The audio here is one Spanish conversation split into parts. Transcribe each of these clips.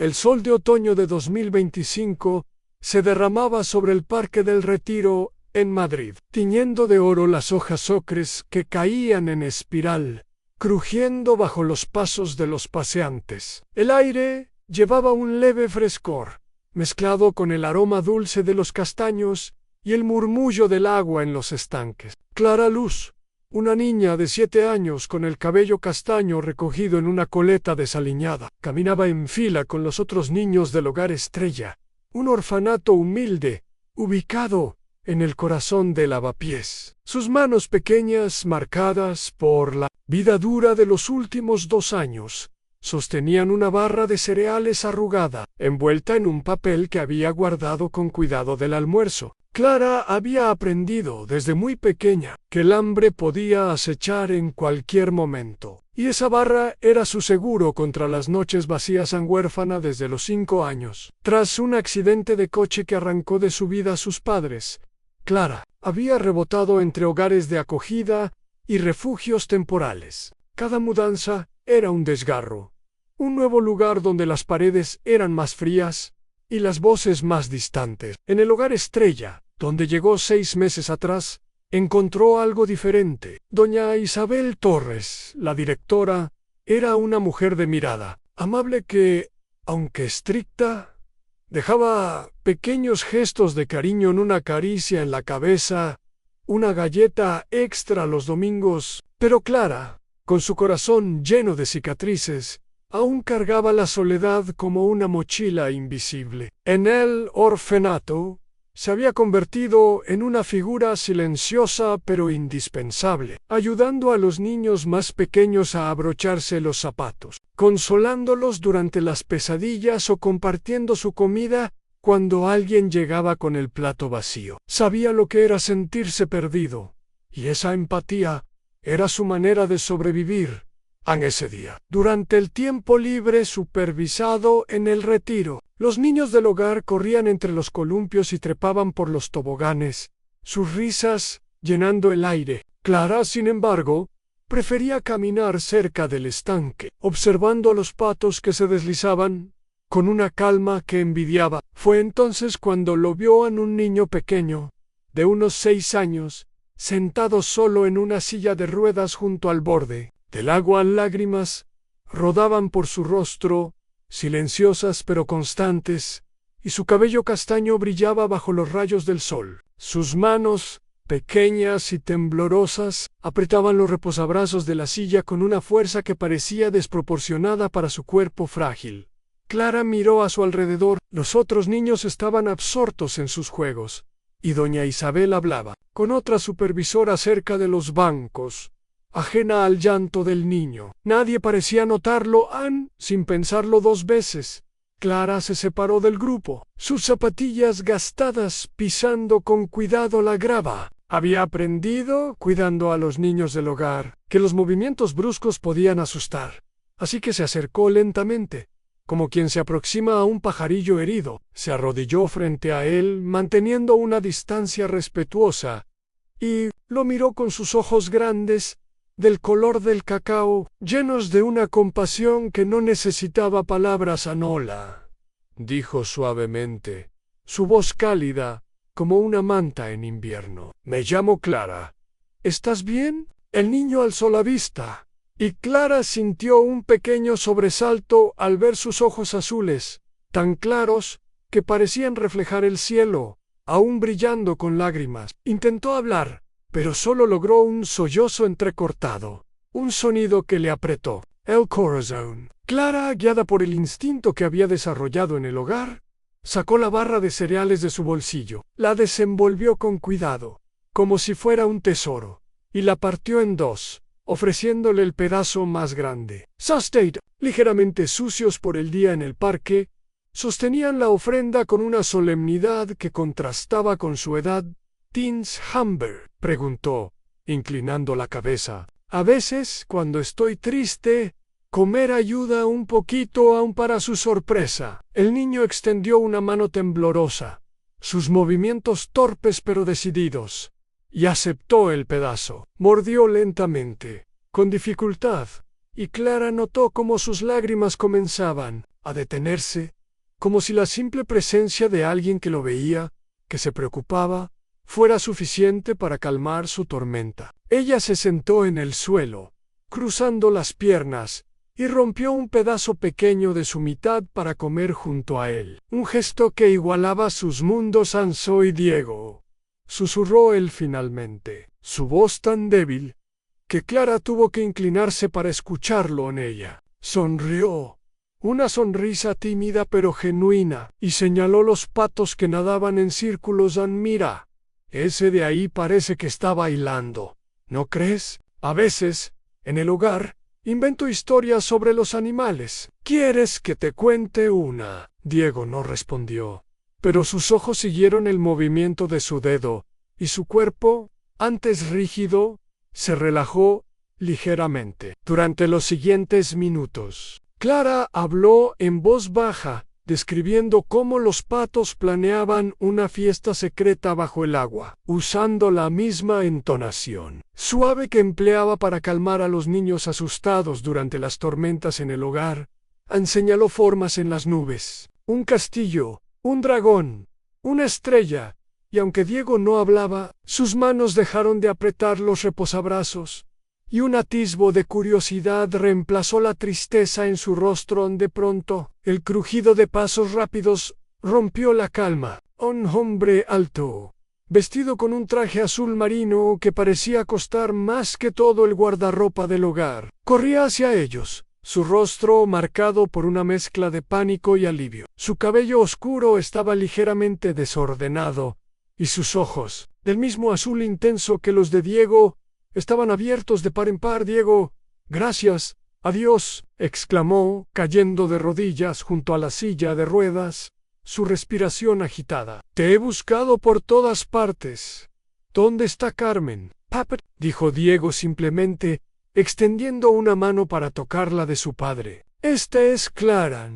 El sol de otoño de 2025 se derramaba sobre el Parque del Retiro en Madrid, tiñendo de oro las hojas ocres que caían en espiral, crujiendo bajo los pasos de los paseantes. El aire llevaba un leve frescor, mezclado con el aroma dulce de los castaños y el murmullo del agua en los estanques. Clara Luz, una niña de 7 años con el cabello castaño recogido en una coleta desaliñada, caminaba en fila con los otros niños del Hogar Estrella, un orfanato humilde, ubicado en el corazón de Lavapiés. Sus manos pequeñas, marcadas por la vida dura de los últimos 2 años, sostenían una barra de cereales arrugada, envuelta en un papel que había guardado con cuidado del almuerzo. Clara había aprendido desde muy pequeña que el hambre podía acechar en cualquier momento, y esa barra era su seguro contra las noches vacías en huérfana desde los 5 años. Tras un accidente de coche que arrancó de su vida a sus padres, Clara había rebotado entre hogares de acogida y refugios temporales. Cada mudanza era un desgarro, un nuevo lugar donde las paredes eran más frías y las voces más distantes. En el Hogar Estrella, donde llegó 6 meses atrás, encontró algo diferente. Doña Isabel Torres, la directora, era una mujer de mirada amable que, aunque estricta, dejaba pequeños gestos de cariño en una caricia en la cabeza, una galleta extra los domingos, pero Clara, con su corazón lleno de cicatrices, aún cargaba la soledad como una mochila invisible. En el orfanato se había convertido en una figura silenciosa pero indispensable, ayudando a los niños más pequeños a abrocharse los zapatos, consolándolos durante las pesadillas o compartiendo su comida cuando alguien llegaba con el plato vacío. Sabía lo que era sentirse perdido, y esa empatía era su manera de sobrevivir en ese día. Durante el tiempo libre supervisado en el retiro, los niños del hogar corrían entre los columpios y trepaban por los toboganes, sus risas llenando el aire. Clara, sin embargo, prefería caminar cerca del estanque, observando a los patos que se deslizaban con una calma que envidiaba. Fue entonces cuando lo vio en un niño pequeño, de unos 6 años, sentado solo en una silla de ruedas junto al borde del agua. Lágrimas rodaban por su rostro, silenciosas pero constantes, y su cabello castaño brillaba bajo los rayos del sol. Sus manos, pequeñas y temblorosas, apretaban los reposabrazos de la silla con una fuerza que parecía desproporcionada para su cuerpo frágil. Clara miró a su alrededor. Los otros niños estaban absortos en sus juegos, y doña Isabel hablaba con otra supervisora cerca de los bancos, ajena al llanto del niño. Nadie parecía notarlo. Sin pensarlo 2 veces, Clara se separó del grupo, sus zapatillas gastadas pisando con cuidado la grava. Había aprendido, cuidando a los niños del hogar, que los movimientos bruscos podían asustar, así que se acercó lentamente, como quien se aproxima a un pajarillo herido. Se arrodilló frente a él, manteniendo una distancia respetuosa, y lo miró con sus ojos grandes, del color del cacao, llenos de una compasión que no necesitaba palabras. «Hola», dijo suavemente, su voz cálida como una manta en invierno. «Me llamo Clara. ¿Estás bien?» El niño alzó la vista, y Clara sintió un pequeño sobresalto al ver sus ojos azules, tan claros que parecían reflejar el cielo, aún brillando con lágrimas. Intentó hablar, pero solo logró un sollozo entrecortado, un sonido que le apretó el corazón. Clara, guiada por el instinto que había desarrollado en el hogar, sacó la barra de cereales de su bolsillo, la desenvolvió con cuidado, como si fuera un tesoro, y la partió en 2, ofreciéndole el pedazo más grande. Sustate, ligeramente sucios por el día en el parque, sostenían la ofrenda con una solemnidad que contrastaba con su edad. «¿Tienes hambre?», preguntó, inclinando la cabeza. «A veces, cuando estoy triste, comer ayuda un poquito». Aún para su sorpresa, el niño extendió una mano temblorosa, sus movimientos torpes pero decididos, y aceptó el pedazo. Mordió lentamente, con dificultad, y Clara notó cómo sus lágrimas comenzaban a detenerse, como si la simple presencia de alguien que lo veía, que se preocupaba, fuera suficiente para calmar su tormenta. Ella se sentó en el suelo, cruzando las piernas, y rompió un pedazo pequeño de su mitad para comer junto a él. Un gesto que igualaba sus mundos. «Soy Diego», susurró él finalmente, su voz tan débil que Clara tuvo que inclinarse para escucharlo en ella. Sonrió, una sonrisa tímida pero genuina, y señaló los patos que nadaban en círculos. «Mira, ese de ahí parece que está bailando, ¿no crees? A veces, en el hogar, invento historias sobre los animales. ¿Quieres que te cuente una?» Diego no respondió, pero sus ojos siguieron el movimiento de su dedo, y su cuerpo, antes rígido, se relajó ligeramente. Durante los siguientes minutos, Clara habló en voz baja, describiendo cómo los patos planeaban una fiesta secreta bajo el agua, usando la misma entonación suave que empleaba para calmar a los niños asustados durante las tormentas en el hogar. Señaló formas en las nubes, un castillo, un dragón, una estrella, y aunque Diego no hablaba, sus manos dejaron de apretar los reposabrazos, y un atisbo de curiosidad reemplazó la tristeza en su rostro. De pronto, el crujido de pasos rápidos rompió la calma. Un hombre alto, vestido con un traje azul marino que parecía costar más que todo el guardarropa del hogar, corría hacia ellos, su rostro marcado por una mezcla de pánico y alivio. Su cabello oscuro estaba ligeramente desordenado, y sus ojos, del mismo azul intenso que los de Diego, estaban abiertos de par en par. «Diego, gracias, adiós», exclamó, cayendo de rodillas junto a la silla de ruedas, su respiración agitada. «Te he buscado por todas partes. ¿Dónde está Carmen?» «Papá», dijo Diego simplemente, extendiendo una mano para tocar la de su padre. «Esta es Clara.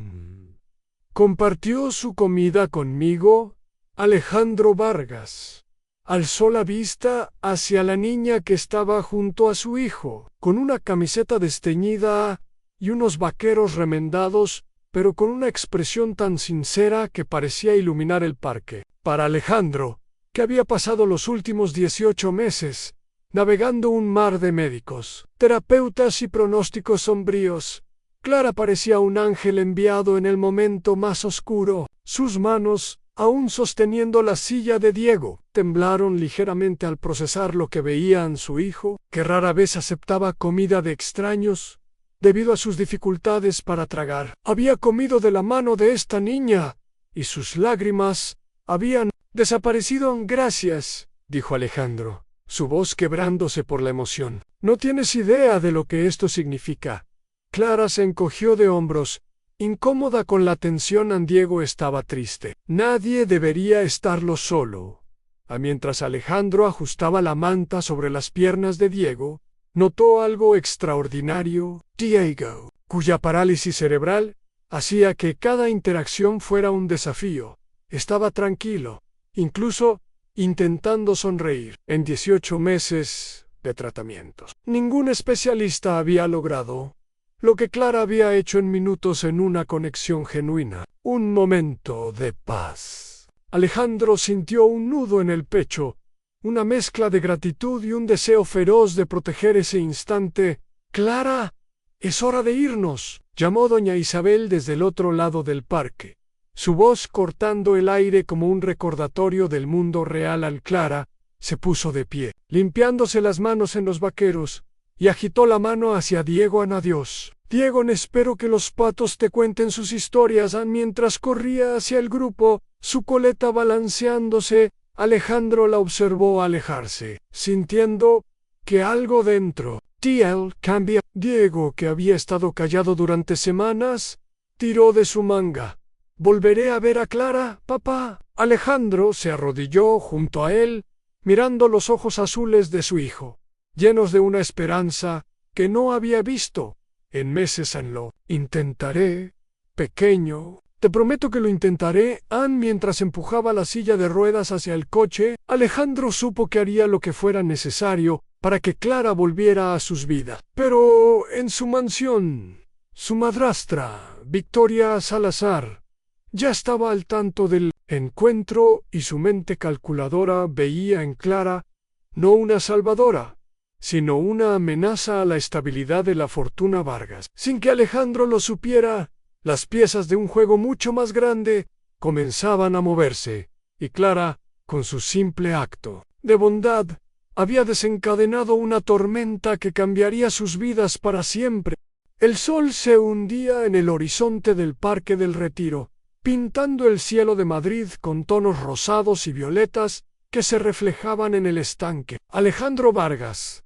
¿Compartió su comida conmigo?» Alejandro Vargas alzó la vista hacia la niña que estaba junto a su hijo, con una camiseta desteñida y unos vaqueros remendados, pero con una expresión tan sincera que parecía iluminar el parque. Para Alejandro, que había pasado los últimos 18 meses navegando un mar de médicos, terapeutas y pronósticos sombríos, Clara parecía un ángel enviado en el momento más oscuro. Sus manos, aún sosteniendo la silla de Diego, temblaron ligeramente al procesar lo que veían su hijo, que rara vez aceptaba comida de extraños, debido a sus dificultades para tragar. Había comido de la mano de esta niña, y sus lágrimas habían desaparecido. «Gracias», dijo Alejandro, su voz quebrándose por la emoción. «No tienes idea de lo que esto significa». Clara se encogió de hombros, incómoda con la tensión. Diego estaba triste. Nadie debería estarlo solo. Mientras Alejandro ajustaba la manta sobre las piernas de Diego, notó algo extraordinario. Diego, cuya parálisis cerebral hacía que cada interacción fuera un desafío, estaba tranquilo, incluso intentando sonreír. En 18 meses de tratamientos, ningún especialista había logrado lo que Clara había hecho en minutos en una conexión genuina. Un momento de paz. Alejandro sintió un nudo en el pecho, una mezcla de gratitud y un deseo feroz de proteger ese instante. «Clara, es hora de irnos», llamó doña Isabel desde el otro lado del parque, su voz cortando el aire como un recordatorio del mundo real. Clara se puso de pie, limpiándose las manos en los vaqueros, y agitó la mano hacia Diego. «Adiós, Diego, espero que los patos te cuenten sus historias». Mientras corría hacia el grupo, su coleta balanceándose, Alejandro la observó alejarse, sintiendo que algo dentro de cambia. Diego, que había estado callado durante semanas, tiró de su manga. «¿Volveré a ver a Clara, papá?» Alejandro se arrodilló junto a él, mirando los ojos azules de su hijo, llenos de una esperanza que no había visto en meses. «Lo intentaré, pequeño. Te prometo que lo intentaré». Mientras empujaba la silla de ruedas hacia el coche, Alejandro supo que haría lo que fuera necesario para que Clara volviera a sus vidas. Pero en su mansión, su madrastra Victoria Salazar, ya estaba al tanto del encuentro y su mente calculadora veía en Clara no una salvadora, sino una amenaza a la estabilidad de la fortuna Vargas. Sin que Alejandro lo supiera, las piezas de un juego mucho más grande comenzaban a moverse, y Clara, con su simple acto de bondad, había desencadenado una tormenta que cambiaría sus vidas para siempre. El sol se hundía en el horizonte del Parque del Retiro, pintando el cielo de Madrid con tonos rosados y violetas que se reflejaban en el estanque. Alejandro Vargas,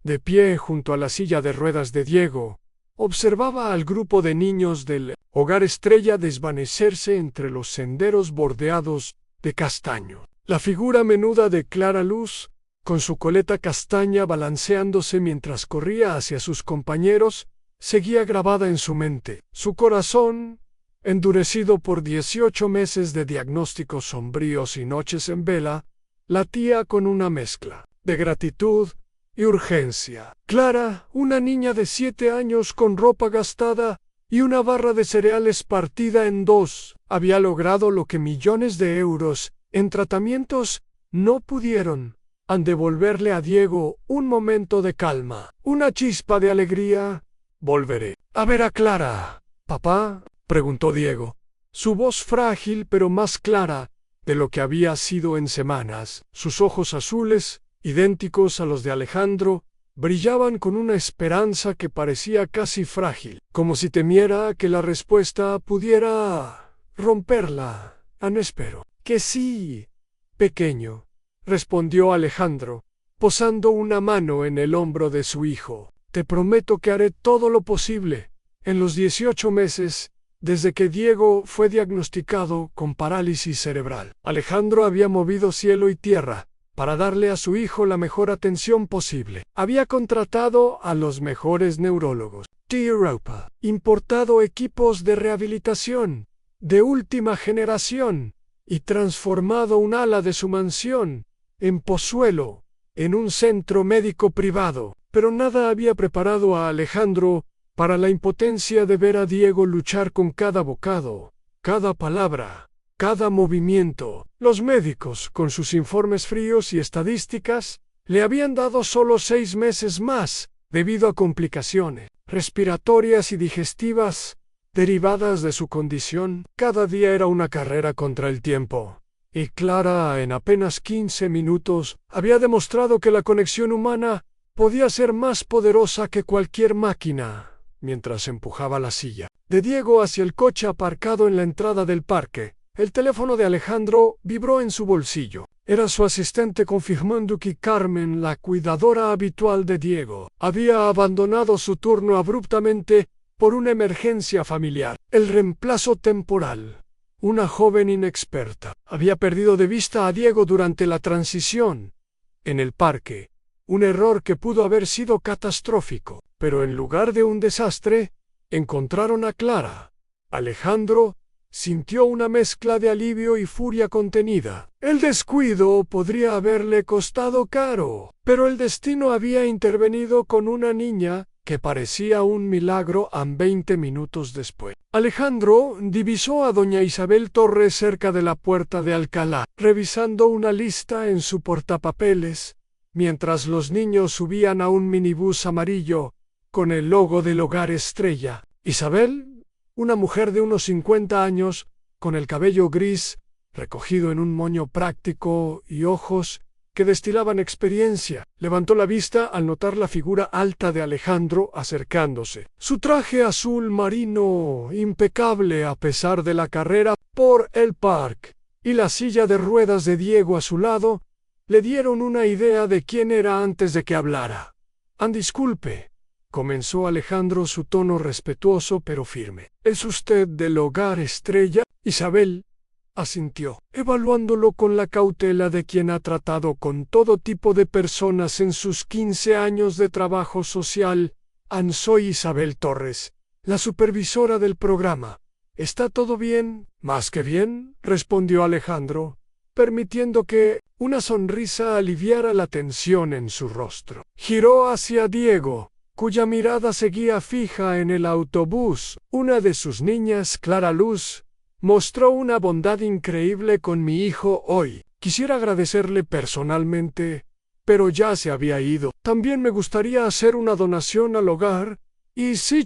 de pie junto a la silla de ruedas de Diego, observaba al grupo de niños del Hogar Estrella desvanecerse entre los senderos bordeados de castaño. La figura menuda de Clara Luz, con su coleta castaña balanceándose mientras corría hacia sus compañeros, seguía grabada en su mente. Su corazón, endurecido por 18 meses de diagnósticos sombríos y noches en vela, latía con una mezcla de gratitud y urgencia. Clara, una niña de 7 años con ropa gastada y una barra de cereales partida en dos, había logrado lo que millones de euros en tratamientos no pudieron: devolverle a Diego un momento de calma, una chispa de alegría. «Volveré a ver a Clara, papá», preguntó Diego, su voz frágil pero más clara de lo que había sido en semanas. Sus ojos azules, idénticos a los de Alejandro, brillaban con una esperanza que parecía casi frágil, como si temiera que la respuesta pudiera romperla. «No espero». «Que sí, pequeño», respondió Alejandro, posando una mano en el hombro de su hijo. «Te prometo que haré todo lo posible. En los 18 meses, desde que Diego fue diagnosticado con parálisis cerebral, Alejandro había movido cielo y tierra para darle a su hijo la mejor atención posible. Había contratado a los mejores neurólogos de Europa, importado equipos de rehabilitación de última generación y transformado un ala de su mansión en Pozuelo en un centro médico privado. Pero nada había preparado a Alejandro para la impotencia de ver a Diego luchar con cada bocado, cada palabra, cada movimiento. Los médicos, con sus informes fríos y estadísticas, le habían dado solo 6 meses más debido a complicaciones respiratorias y digestivas derivadas de su condición. Cada día era una carrera contra el tiempo, y Clara, en apenas 15 minutos, había demostrado que la conexión humana podía ser más poderosa que cualquier máquina. Mientras empujaba la silla de Diego hacia el coche aparcado en la entrada del parque, el teléfono de Alejandro vibró en su bolsillo. Era su asistente confirmando que Carmen, la cuidadora habitual de Diego, había abandonado su turno abruptamente por una emergencia familiar. El reemplazo temporal, una joven inexperta, había perdido de vista a Diego durante la transición en el parque. Un error que pudo haber sido catastrófico, pero en lugar de un desastre, encontraron a Clara. Alejandro sintió una mezcla de alivio y furia contenida. El descuido podría haberle costado caro, pero el destino había intervenido con una niña que parecía un milagro. 20 minutos después, Alejandro divisó a doña Isabel Torres cerca de la puerta de Alcalá, revisando una lista en su portapapeles, mientras los niños subían a un minibús amarillo con el logo del Hogar Estrella. Isabel, una mujer de unos 50 años, con el cabello gris, recogido en un moño práctico y ojos que destilaban experiencia, levantó la vista al notar la figura alta de Alejandro acercándose. Su traje azul marino, impecable a pesar de la carrera por el parque, y la silla de ruedas de Diego a su lado, le dieron una idea de quién era antes de que hablara. Disculpe», comenzó Alejandro, su tono respetuoso pero firme. «¿Es usted del Hogar Estrella?» Isabel asintió, evaluándolo con la cautela de quien ha tratado con todo tipo de personas en sus 15 años de trabajo social. «Soy Isabel Torres, la supervisora del programa. ¿Está todo bien?» «Más que bien», respondió Alejandro, permitiendo que una sonrisa aliviara la tensión en su rostro. Giró hacia Diego, cuya mirada seguía fija en el autobús. Una de sus niñas, Clara Luz, mostró una bondad increíble con mi hijo hoy. Quisiera agradecerle personalmente, pero ya se había ido. También me gustaría hacer una donación al hogar y, si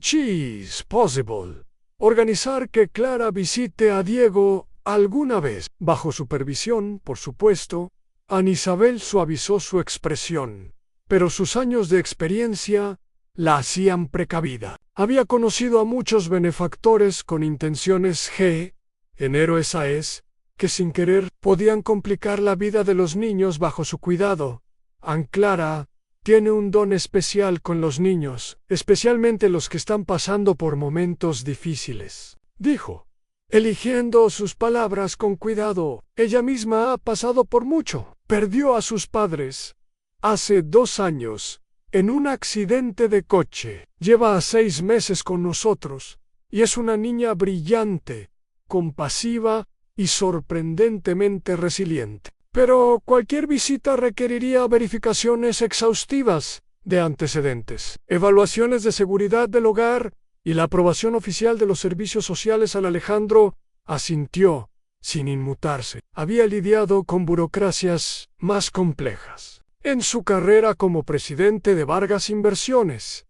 es posible, organizar que Clara visite a Diego alguna vez. Bajo supervisión, por supuesto. Ana Isabel suavizó su expresión, pero sus años de experiencia la hacían precavida. Había conocido a muchos benefactores con intenciones en héroes AES, que sin querer podían complicar la vida de los niños bajo su cuidado. Aunt Clara tiene un don especial con los niños, especialmente los que están pasando por momentos difíciles, dijo, eligiendo sus palabras con cuidado. Ella misma ha pasado por mucho. Perdió a sus padres hace 2 años en un accidente de coche. Lleva 6 meses con nosotros y es una niña brillante, compasiva y sorprendentemente resiliente. Pero cualquier visita requeriría verificaciones exhaustivas de antecedentes, evaluaciones de seguridad del hogar y la aprobación oficial de los servicios sociales. Alejandro asintió, sin inmutarse. Había lidiado con burocracias más complejas en su carrera como presidente de Vargas Inversiones,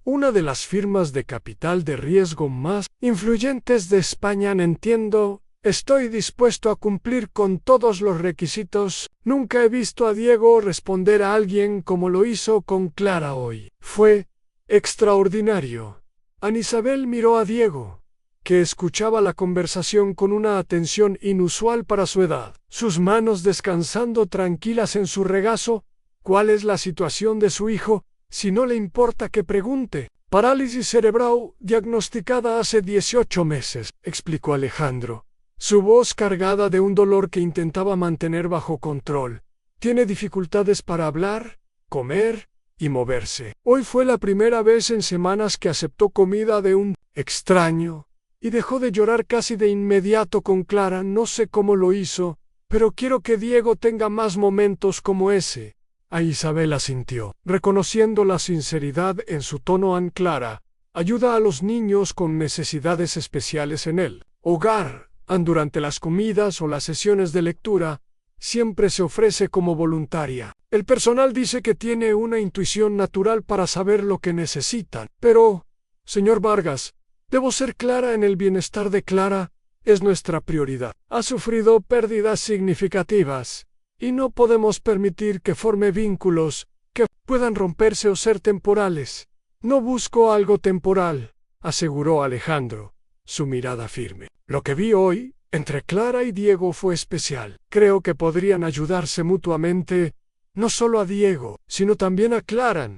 una de las firmas de capital de riesgo más influyentes de España. Entiendo. Estoy dispuesto a cumplir con todos los requisitos. Nunca he visto a Diego responder a alguien como lo hizo con Clara hoy. Fue extraordinario. Ana Isabel miró a Diego, que escuchaba la conversación con una atención inusual para su edad, sus manos descansando tranquilas en su regazo. ¿Cuál es la situación de su hijo? Si no le importa que pregunte. Parálisis cerebral diagnosticada hace 18 meses, explicó Alejandro, su voz cargada de un dolor que intentaba mantener bajo control. Tiene dificultades para hablar, comer y moverse. Hoy fue la primera vez en semanas que aceptó comida de un extraño y dejó de llorar casi de inmediato con Clara. No sé cómo lo hizo, pero quiero que Diego tenga más momentos como ese. A Isabel asintió, reconociendo la sinceridad en su tono. Aunt Clara ayuda a los niños con necesidades especiales en el hogar. Durante las comidas o las sesiones de lectura, siempre se ofrece como voluntaria. El personal dice que tiene una intuición natural para saber lo que necesitan. Pero, señor Vargas, debo ser clara en el bienestar de Clara. Es nuestra prioridad. Ha sufrido pérdidas significativas y no podemos permitir que forme vínculos que puedan romperse o ser temporales. No busco algo temporal, aseguró Alejandro, su mirada firme. Lo que vi hoy entre Clara y Diego fue especial. Creo que podrían ayudarse mutuamente, no solo a Diego, sino también a Clara.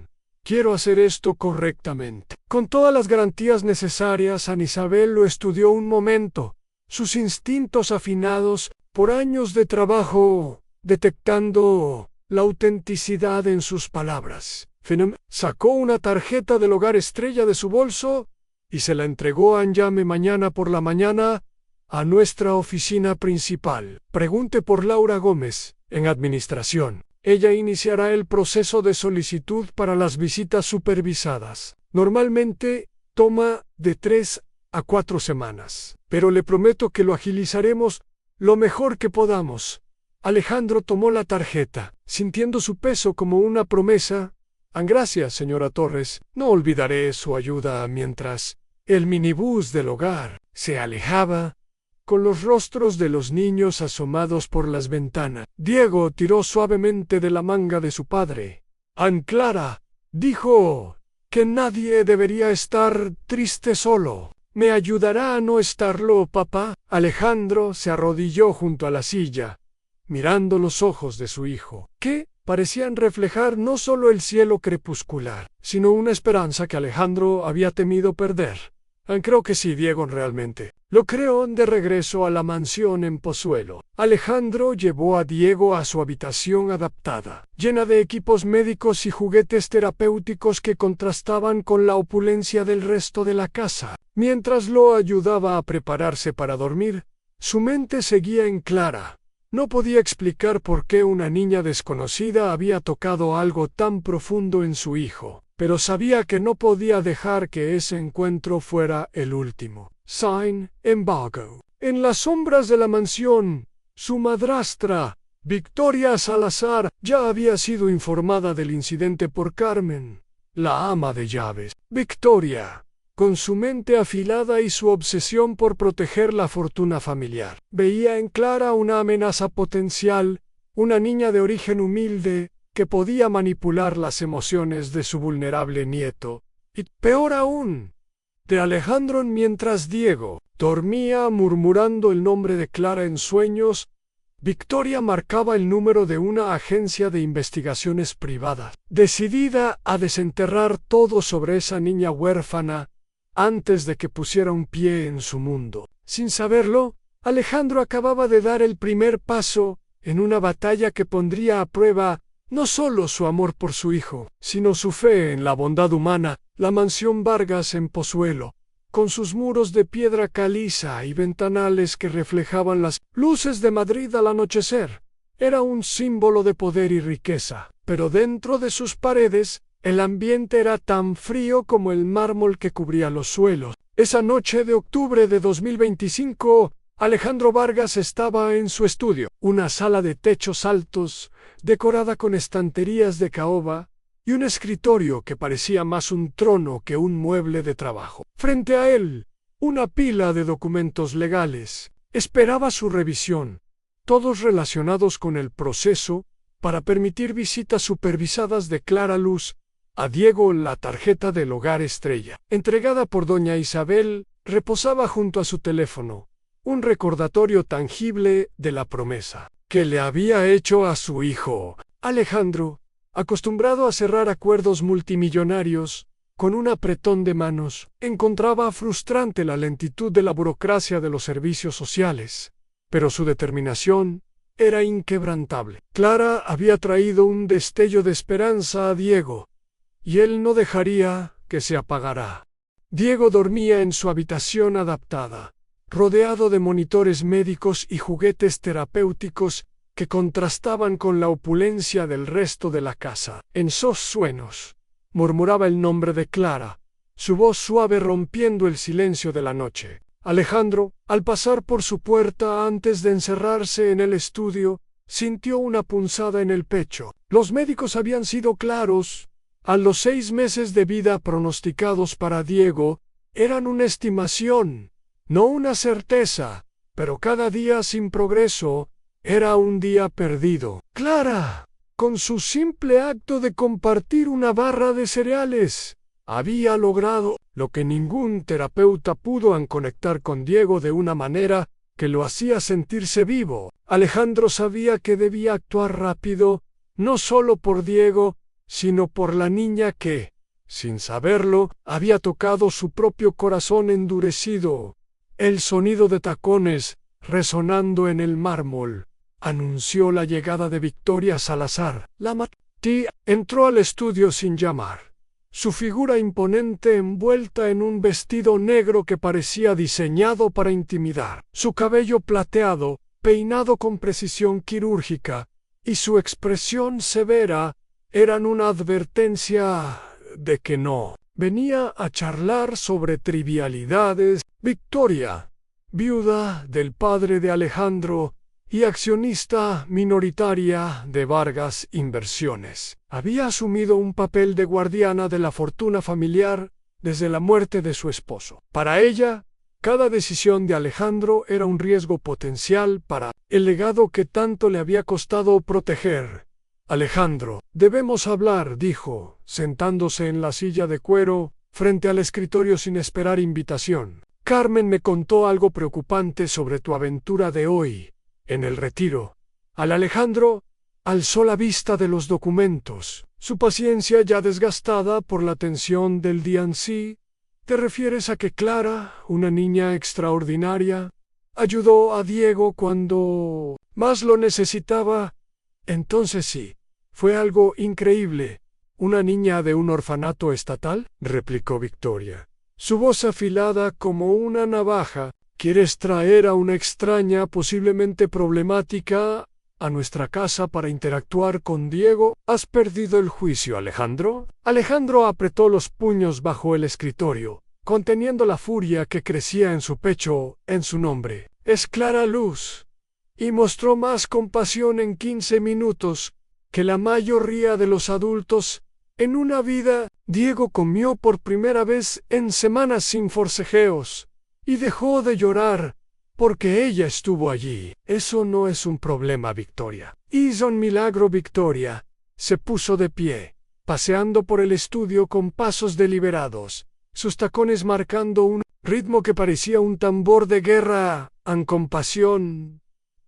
Quiero hacer esto correctamente, con todas las garantías necesarias. Ana Isabel lo estudió un momento, sus instintos afinados por años de trabajo, detectando la autenticidad en sus palabras. Sacó una tarjeta del hogar estrella de su bolso y se la entregó a Llame mañana por la mañana a nuestra oficina principal. Pregunte por Laura Gómez, en administración. Ella iniciará el proceso de solicitud para las visitas supervisadas. Normalmente toma de 3 a 4 semanas, pero le prometo que lo agilizaremos lo mejor que podamos. Alejandro tomó la tarjeta, sintiendo su peso como una promesa. Gracias, señora Torres. No olvidaré su ayuda. Mientras el minibús del hogar se alejaba, con los rostros de los niños asomados por las ventanas, Diego tiró suavemente de la manga de su padre. Aunt Clara dijo que nadie debería estar triste solo. ¿Me ayudará a no estarlo, papá? Alejandro se arrodilló junto a la silla, mirando los ojos de su hijo, que parecían reflejar no solo el cielo crepuscular, sino una esperanza que Alejandro había temido perder. Creo que sí, Diego, realmente. Lo creo. De regreso a la mansión en Pozuelo, Alejandro llevó a Diego a su habitación adaptada, llena de equipos médicos y juguetes terapéuticos que contrastaban con la opulencia del resto de la casa. Mientras lo ayudaba a prepararse para dormir, su mente seguía en Clara. No podía explicar por qué una niña desconocida había tocado algo tan profundo en su hijo, pero sabía que no podía dejar que ese encuentro fuera el último. Sin embargo, en las sombras de la mansión, su madrastra, Victoria Salazar, ya había sido informada del incidente por Carmen, la ama de llaves. Victoria, con su mente afilada y su obsesión por proteger la fortuna familiar, veía en Clara una amenaza potencial, una niña de origen humilde que podía manipular las emociones de su vulnerable nieto, y, peor aún, de Alejandro. Mientras Diego dormía murmurando el nombre de Clara en sueños, Victoria marcaba el número de una agencia de investigaciones privadas, decidida a desenterrar todo sobre esa niña huérfana antes de que pusiera un pie en su mundo. Sin saberlo, Alejandro acababa de dar el primer paso en una batalla que pondría a prueba no solo su amor por su hijo, sino su fe en la bondad humana. La mansión Vargas en Pozuelo, con sus muros de piedra caliza y ventanales que reflejaban las luces de Madrid al anochecer, era un símbolo de poder y riqueza, pero dentro de sus paredes el ambiente era tan frío como el mármol que cubría los suelos. Esa noche de octubre de 2025, Alejandro Vargas estaba en su estudio, una sala de techos altos, decorada con estanterías de caoba, y un escritorio que parecía más un trono que un mueble de trabajo. Frente a él, una pila de documentos legales esperaba su revisión, todos relacionados con el proceso para permitir visitas supervisadas de clara luz a Diego. La tarjeta del Hogar Estrella, entregada por doña Isabel, reposaba junto a su teléfono, un recordatorio tangible de la promesa que le había hecho a su hijo. Alejandro, acostumbrado a cerrar acuerdos multimillonarios con un apretón de manos, encontraba frustrante la lentitud de la burocracia de los servicios sociales, pero su determinación era inquebrantable. Clara había traído un destello de esperanza a Diego, y él no dejaría que se apagara. Diego dormía en su habitación adaptada, rodeado de monitores médicos y juguetes terapéuticos que contrastaban con la opulencia del resto de la casa. En sus sueños, murmuraba el nombre de Clara, su voz suave rompiendo el silencio de la noche. Alejandro, al pasar por su puerta antes de encerrarse en el estudio, sintió una punzada en el pecho. Los médicos habían sido claros. A los 6 meses de vida pronosticados para Diego, eran una estimación, no una certeza, pero cada día sin progreso era un día perdido. Clara, con su simple acto de compartir una barra de cereales, había logrado lo que ningún terapeuta pudo, en conectar con Diego de una manera que lo hacía sentirse vivo. Alejandro sabía que debía actuar rápido, no solo por Diego, sino por la niña que, sin saberlo, había tocado su propio corazón endurecido. El sonido de tacones, resonando en el mármol, anunció la llegada de Victoria Salazar. La tía entró al estudio sin llamar, su figura imponente envuelta en un vestido negro que parecía diseñado para intimidar, su cabello plateado, peinado con precisión quirúrgica, y su expresión severa eran una advertencia de que no venía a charlar sobre trivialidades. Victoria, viuda del padre de Alejandro y accionista minoritaria de Vargas Inversiones, había asumido un papel de guardiana de la fortuna familiar desde la muerte de su esposo. Para ella, cada decisión de Alejandro era un riesgo potencial para el legado que tanto le había costado proteger. Alejandro, debemos hablar, dijo, sentándose en la silla de cuero frente al escritorio sin esperar invitación. Carmen me contó algo preocupante sobre tu aventura de hoy, en el retiro. Alejandro alzó la vista de los documentos, su paciencia ya desgastada por la tensión del día en sí. ¿Te refieres a que Clara, una niña extraordinaria, ayudó a Diego cuando más lo necesitaba? Entonces sí, fue algo increíble. ¿Una niña de un orfanato estatal?, replicó Victoria, su voz afilada como una navaja. ¿Quieres traer a una extraña, posiblemente problemática, a nuestra casa para interactuar con Diego. ¿Has perdido el juicio, Alejandro? Alejandro apretó los puños bajo el escritorio, conteniendo la furia que crecía en su pecho en su nombre. Es clara luz. Y mostró más compasión en 15 minutos que la mayoría de los adultos en una vida. Diego comió por primera vez en semanas sin forcejeos y dejó de llorar porque ella estuvo allí. Eso no es un problema, Victoria. Hizo un milagro, Victoria. Se puso de pie, paseando por el estudio con pasos deliberados, sus tacones marcando un ritmo que parecía un tambor de guerra. ¿Han compasión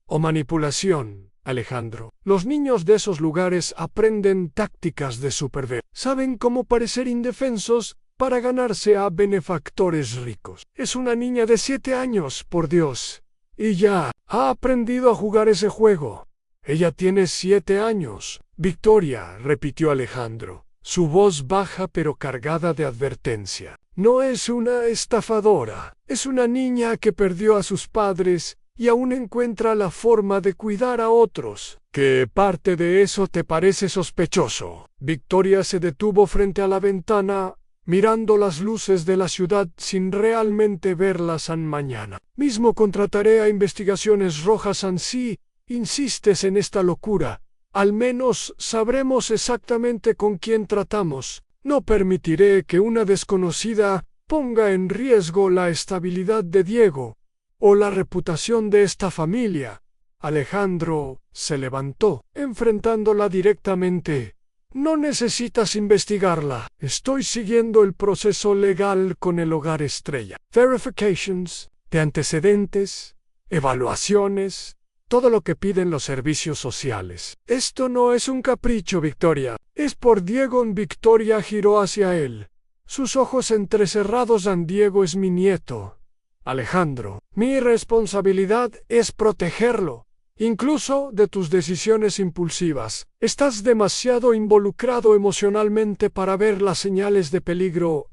o manipulación, Alejandro? Los niños de esos lugares aprenden tácticas de supervivencia. Saben cómo parecer indefensos para ganarse a benefactores ricos. Es una niña de 7 años, por Dios. Y ya ha aprendido a jugar ese juego. Ella tiene 7 años. Victoria, repitió Alejandro, su voz baja pero cargada de advertencia. No es una estafadora. Es una niña que perdió a sus padres y aún encuentra la forma de cuidar a otros. ¿Qué parte de eso te parece sospechoso? Victoria se detuvo frente a la ventana, mirando las luces de la ciudad sin realmente verlas. Mañana mismo contrataré a Investigaciones Rojas. Si insistes en esta locura, al menos sabremos exactamente con quién tratamos. No permitiré que una desconocida ponga en riesgo la estabilidad de Diego o la reputación de esta familia. Alejandro se levantó, enfrentándola directamente. No necesitas investigarla. Estoy siguiendo el proceso legal con el Hogar Estrella. Verifications de antecedentes, evaluaciones, todo lo que piden los servicios sociales. Esto no es un capricho, Victoria. Es por Diego. Victoria giró hacia él, sus ojos entrecerrados. Diego es mi nieto, Alejandro. Mi responsabilidad es protegerlo, incluso de tus decisiones impulsivas. Estás demasiado involucrado emocionalmente para ver las señales de peligro.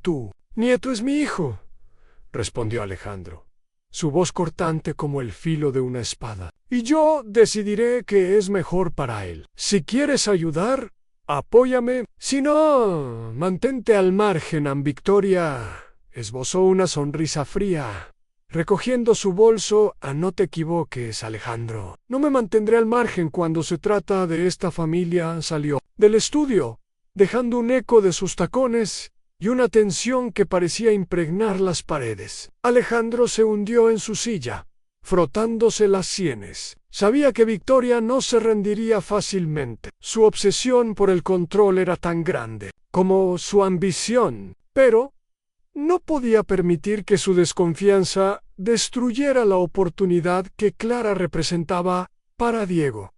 Tu nieto es mi hijo, respondió Alejandro, su voz cortante como el filo de una espada. Y yo decidiré qué es mejor para él. Si quieres ayudar, apóyame. Si no, mantente al margen. Victoria esbozó una sonrisa fría, recogiendo su bolso. No te equivoques, Alejandro. No me mantendré al margen cuando se trata de esta familia. Salió del estudio, dejando un eco de sus tacones y una tensión que parecía impregnar las paredes. Alejandro se hundió en su silla, frotándose las sienes. Sabía que Victoria no se rendiría fácilmente. Su obsesión por el control era tan grande como su ambición, pero no podía permitir que su desconfianza destruyera la oportunidad que Clara representaba para Diego.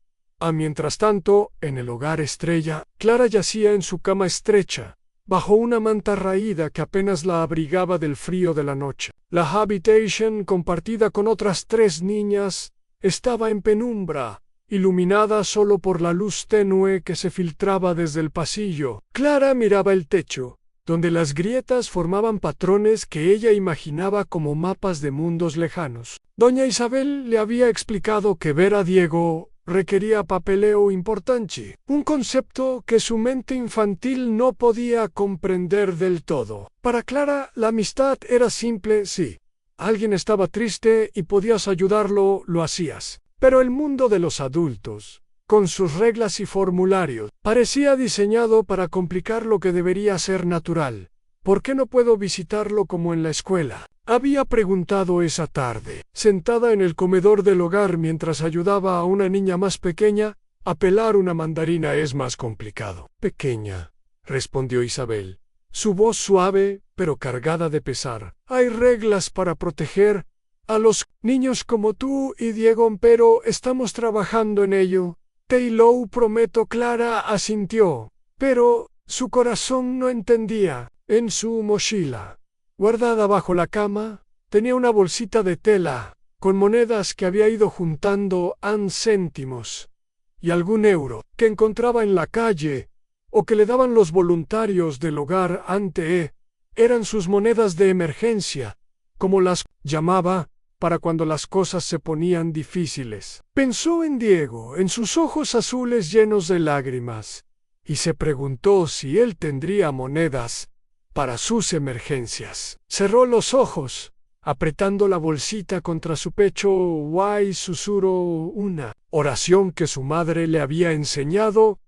Mientras tanto, en el Hogar Estrella, Clara yacía en su cama estrecha, bajo una manta raída que apenas la abrigaba del frío de la noche. La habitation, compartida con otras 3 niñas, estaba en penumbra, iluminada solo por la luz tenue que se filtraba desde el pasillo. Clara miraba el techo, donde las grietas formaban patrones que ella imaginaba como mapas de mundos lejanos. Doña Isabel le había explicado que ver a Diego requería papeleo importante, un concepto que su mente infantil no podía comprender del todo. Para Clara, la amistad era simple. Si alguien estaba triste y podías ayudarlo, lo hacías. Pero el mundo de los adultos, con sus reglas y formularios, parecía diseñado para complicar lo que debería ser natural. ¿Por qué no puedo visitarlo como en la escuela?, había preguntado esa tarde, sentada en el comedor del hogar mientras ayudaba a una niña más pequeña a pelar una mandarina. Es más complicado. Pequeña, respondió Isabel, su voz suave pero cargada de pesar. Hay reglas para proteger a los niños como tú y Diego, pero estamos trabajando en ello. Lo prometo. Clara asintió, pero su corazón no entendía. En su mochila, guardada bajo la cama, tenía una bolsita de tela con monedas que había ido juntando céntimos y algún euro que encontraba en la calle o que le daban los voluntarios del hogar. Eran sus monedas de emergencia, como las llamaba, para cuando las cosas se ponían difíciles. Pensó en Diego, en sus ojos azules llenos de lágrimas, y se preguntó si él tendría monedas para sus emergencias. Cerró los ojos, apretando la bolsita contra su pecho, y susurró una oración que su madre le había enseñado: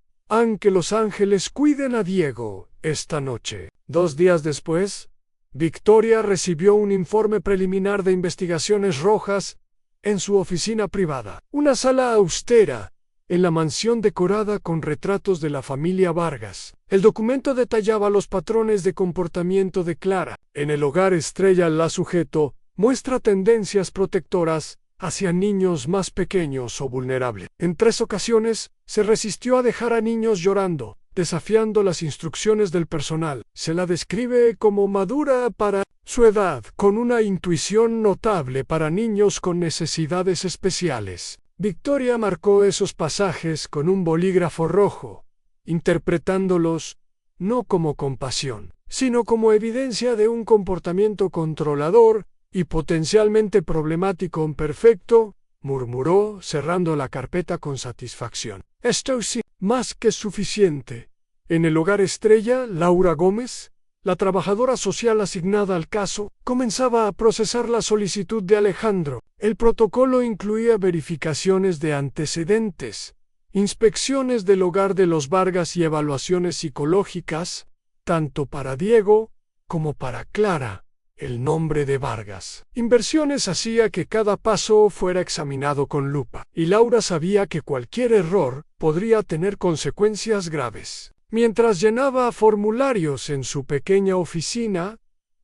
«Que los ángeles cuiden a Diego esta noche». 2 días después, Victoria recibió un informe preliminar de investigaciones rojas en su oficina privada. Una sala austera en la mansión decorada con retratos de la familia Vargas. El documento detallaba los patrones de comportamiento de Clara. En el hogar Estrella, la sujeto muestra tendencias protectoras hacia niños más pequeños o vulnerables. En 3 ocasiones se resistió a dejar a niños llorando, desafiando las instrucciones del personal. Se la describe como madura para su edad, con una intuición notable para niños con necesidades especiales. Victoria marcó esos pasajes con un bolígrafo rojo, interpretándolos no como compasión, sino como evidencia de un comportamiento controlador y potencialmente problemático. Perfecto, murmuró, cerrando la carpeta con satisfacción. Esto sí, más que suficiente. En el hogar Estrella, Laura Gómez, la trabajadora social asignada al caso, comenzaba a procesar la solicitud de Alejandro. El protocolo incluía verificaciones de antecedentes, inspecciones del hogar de los Vargas y evaluaciones psicológicas, tanto para Diego como para Clara, el nombre de Vargas. Inversiones hacía que cada paso fuera examinado con lupa, y Laura sabía que cualquier error podría tener consecuencias graves. Mientras llenaba formularios en su pequeña oficina,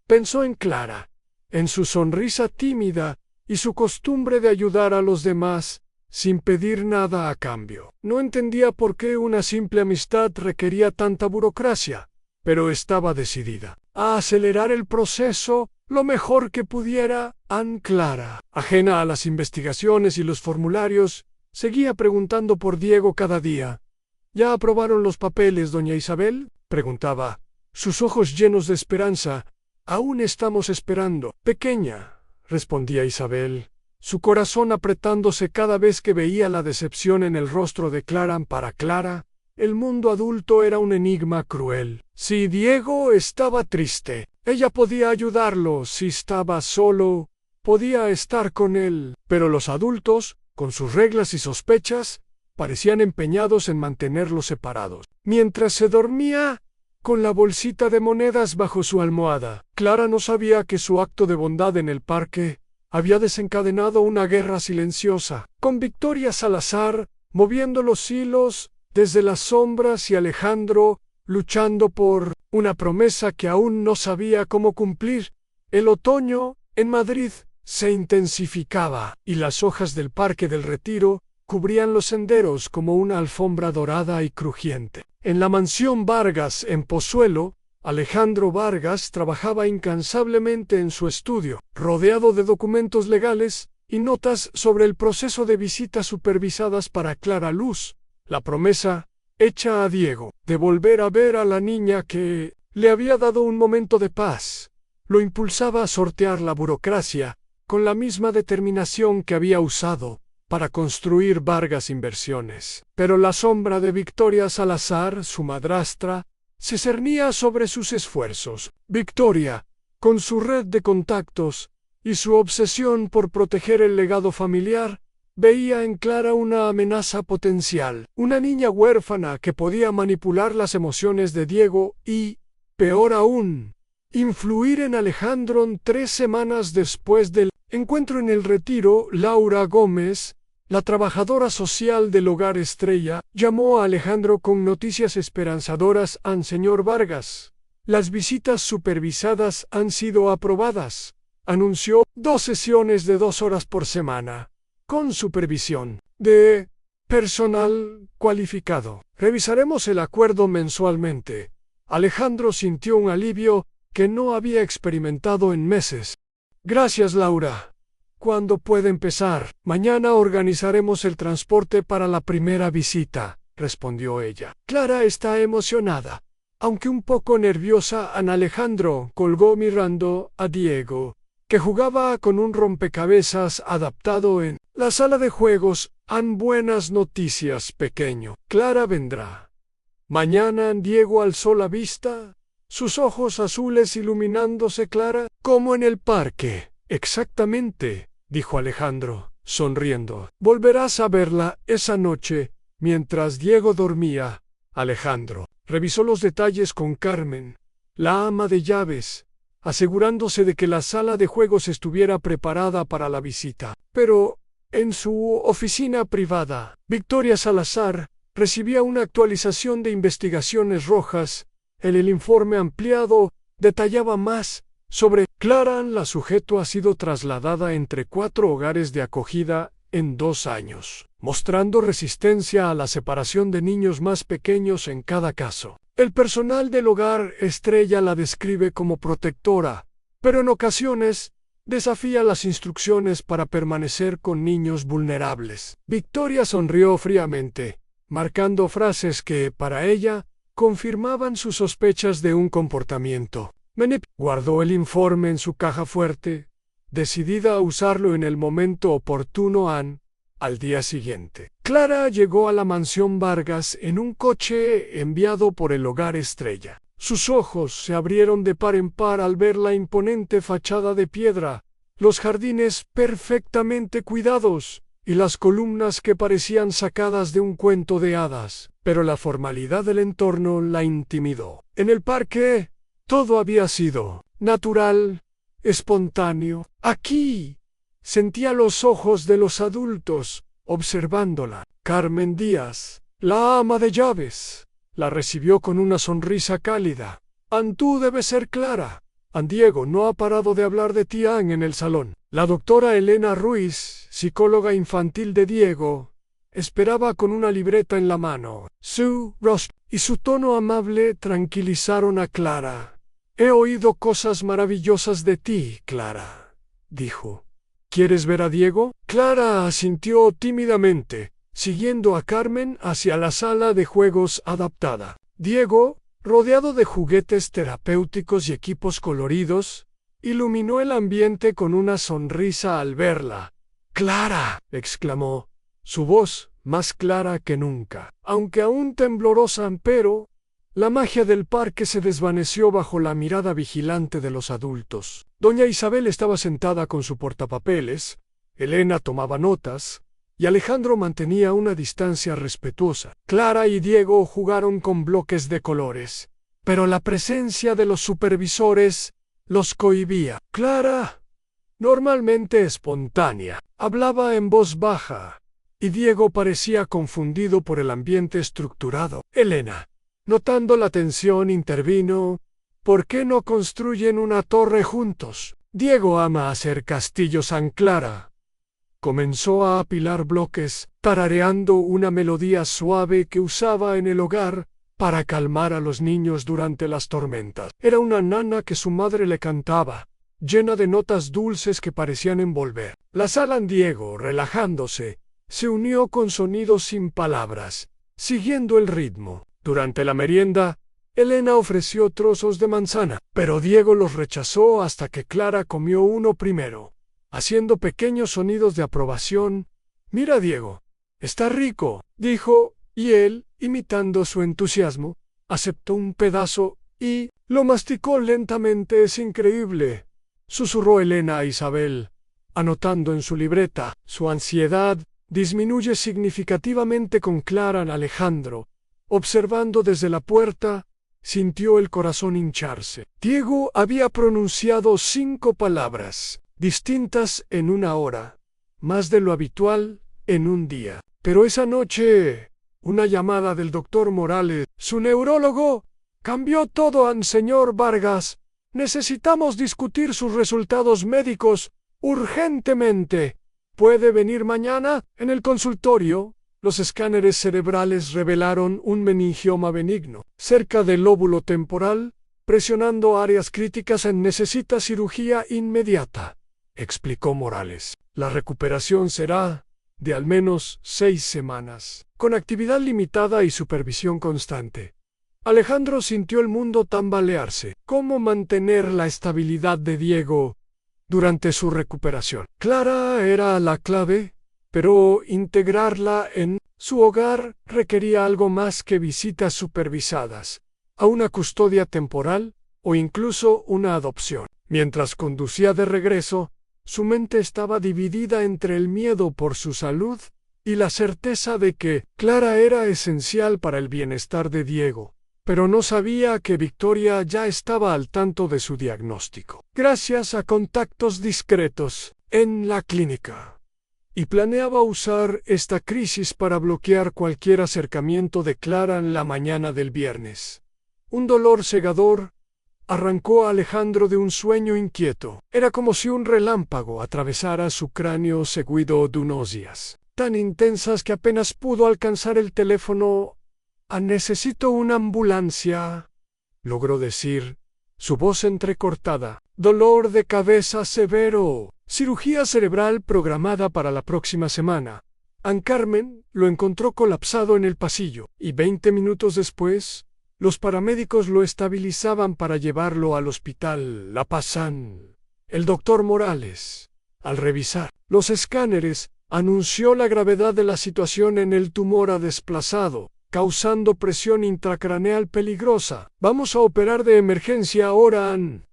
pensó en Clara, en su sonrisa tímida y su costumbre de ayudar a los demás sin pedir nada a cambio. No entendía por qué una simple amistad requería tanta burocracia, pero estaba decidida a acelerar el proceso lo mejor que pudiera. Clara, ajena a las investigaciones y los formularios, seguía preguntando por Diego cada día. ¿Ya aprobaron los papeles, doña Isabel?, preguntaba, sus ojos llenos de esperanza. Aún estamos esperando. Pequeña, respondía Isabel, su corazón apretándose cada vez que veía la decepción en el rostro de Clara. Para Clara, el mundo adulto era un enigma cruel. Si Diego estaba triste, ella podía ayudarlo. Si estaba solo, podía estar con él. Pero los adultos, con sus reglas y sospechas, parecían empeñados en mantenerlos separados. Mientras se dormía, con la bolsita de monedas bajo su almohada, Clara no sabía que su acto de bondad en el parque había desencadenado una guerra silenciosa, con Victoria Salazar moviendo los hilos desde las sombras y Alejandro luchando por una promesa que aún no sabía cómo cumplir. El otoño, en Madrid, se intensificaba, y las hojas del Parque del Retiro cubrían los senderos como una alfombra dorada y crujiente. En la mansión Vargas, en Pozuelo, Alejandro Vargas trabajaba incansablemente en su estudio, rodeado de documentos legales y notas sobre el proceso de visitas supervisadas para Clara Luz. La promesa, hecha a Diego, de volver a ver a la niña que le había dado un momento de paz, lo impulsaba a sortear la burocracia con la misma determinación que había usado para construir Vargas Inversiones. Pero la sombra de Victoria Salazar, su madrastra, se cernía sobre sus esfuerzos. Victoria, con su red de contactos y su obsesión por proteger el legado familiar, veía en Clara una amenaza potencial, una niña huérfana que podía manipular las emociones de Diego y, peor aún, influir en Alejandro. 3 semanas después del encuentro en el Retiro, Laura Gómez, la trabajadora social del hogar Estrella, llamó a Alejandro con noticias esperanzadoras. Señor Vargas, las visitas supervisadas han sido aprobadas, anunció. 2 sesiones de 2 horas por semana, con supervisión de personal cualificado. Revisaremos el acuerdo mensualmente. Alejandro sintió un alivio que no había experimentado en meses. Gracias, Laura. ¿Cuándo puede empezar? Mañana organizaremos el transporte para la primera visita, respondió ella. Clara está emocionada, aunque un poco nerviosa. Alejandro colgó mirando a Diego, que jugaba con un rompecabezas adaptado en la sala de juegos. Han buenas noticias, pequeño. Clara vendrá mañana. Diego alzó la vista, sus ojos azules iluminándose. Clara, como en el parque. Exactamente, dijo Alejandro, sonriendo. Volverás a verla esa noche. Mientras Diego dormía, Alejandro revisó los detalles con Carmen, la ama de llaves, asegurándose de que la sala de juegos estuviera preparada para la visita. Pero, en su oficina privada, Victoria Salazar recibía una actualización de Investigaciones Rojas. El informe ampliado detallaba más sobre Clara. La sujeto ha sido trasladada entre 4 hogares de acogida en 2 años, mostrando resistencia a la separación de niños más pequeños en cada caso. El personal del hogar Estrella la describe como protectora, pero en ocasiones desafía las instrucciones para permanecer con niños vulnerables. Victoria sonrió fríamente, marcando frases que, para ella, confirmaban sus sospechas de un comportamiento. Menip guardó el informe en su caja fuerte, decidida a usarlo en el momento oportuno. Al día siguiente, Clara llegó a la mansión Vargas en un coche enviado por el hogar Estrella. Sus ojos se abrieron de par en par al ver la imponente fachada de piedra, los jardines perfectamente cuidados y las columnas que parecían sacadas de un cuento de hadas. Pero la formalidad del entorno la intimidó. En el parque, todo había sido natural, espontáneo. Aquí sentía los ojos de los adultos observándola. Carmen Díaz, la ama de llaves, la recibió con una sonrisa cálida. Tú debes ser Clara. Diego no ha parado de hablar de ti en el salón. La doctora Elena Ruiz, psicóloga infantil de Diego, esperaba con una libreta en la mano. Su rostro y su tono amable tranquilizaron a Clara. He oído cosas maravillosas de ti, Clara, dijo. ¿Quieres ver a Diego? Clara asintió tímidamente, siguiendo a Carmen hacia la sala de juegos adaptada. Diego, rodeado de juguetes terapéuticos y equipos coloridos, iluminó el ambiente con una sonrisa al verla. ¡Clara!, exclamó, su voz más clara que nunca. Aunque aún temblorosa, pero la magia del parque se desvaneció bajo la mirada vigilante de los adultos. Doña Isabel estaba sentada con su portapapeles, Elena tomaba notas, y Alejandro mantenía una distancia respetuosa. Clara y Diego jugaron con bloques de colores, pero la presencia de los supervisores los cohibía. Clara, normalmente espontánea, hablaba en voz baja, y Diego parecía confundido por el ambiente estructurado. Elena, notando la tensión, intervino. ¿Por qué no construyen una torre juntos? Diego ama hacer castillos. Clara comenzó a apilar bloques, tarareando una melodía suave que usaba en el hogar para calmar a los niños durante las tormentas. Era una nana que su madre le cantaba, llena de notas dulces que parecían envolver. La sala. Diego, relajándose, se unió con sonidos sin palabras, siguiendo el ritmo. Durante la merienda, Elena ofreció trozos de manzana, pero Diego los rechazó hasta que Clara comió uno primero, haciendo pequeños sonidos de aprobación. «Mira, Diego, está rico», dijo, y él, imitando su entusiasmo, aceptó un pedazo y lo masticó lentamente. «Es increíble», susurró Elena a Isabel, anotando en su libreta. Su ansiedad disminuye significativamente con Clara. Alejandro, observando desde la puerta, sintió el corazón hincharse. Diego había pronunciado 5 palabras distintas en una hora, más de lo habitual en un día. Pero esa noche, una llamada del doctor Morales, su neurólogo, cambió todo. Señor Vargas, necesitamos discutir sus resultados médicos urgentemente. ¿Puede venir mañana? En el consultorio, los escáneres cerebrales revelaron un meningioma benigno cerca del lóbulo temporal, presionando áreas críticas. Necesita cirugía inmediata, explicó Morales. La recuperación será de al menos 6 semanas, con actividad limitada y supervisión constante. Alejandro sintió el mundo tambalearse. ¿Cómo mantener la estabilidad de Diego durante su recuperación. Clara era la clave, pero integrarla en su hogar requería algo más que visitas supervisadas, a una custodia temporal o incluso una adopción. Mientras conducía de regreso, su mente estaba dividida entre el miedo por su salud y la certeza de que Clara era esencial para el bienestar de Diego, pero no sabía que Victoria ya estaba al tanto de su diagnóstico, gracias a contactos discretos en la clínica, y planeaba usar esta crisis para bloquear cualquier acercamiento de Clara en la mañana del viernes. Un dolor cegador arrancó a Alejandro de un sueño inquieto. Era como si un relámpago atravesara su cráneo seguido de náuseas tan intensas que apenas pudo alcanzar el teléfono. Necesito una ambulancia, logró decir, su voz entrecortada. Dolor de cabeza severo. Cirugía cerebral programada para la próxima semana. Ann Carmen lo encontró colapsado en el pasillo, y 20 minutos después, los paramédicos lo estabilizaban para llevarlo al hospital La Pazán. El doctor Morales, al revisar los escáneres, anunció la gravedad de la situación en el tumor desplazado, causando presión intracraneal peligrosa. Vamos a operar de emergencia ahora, Ann.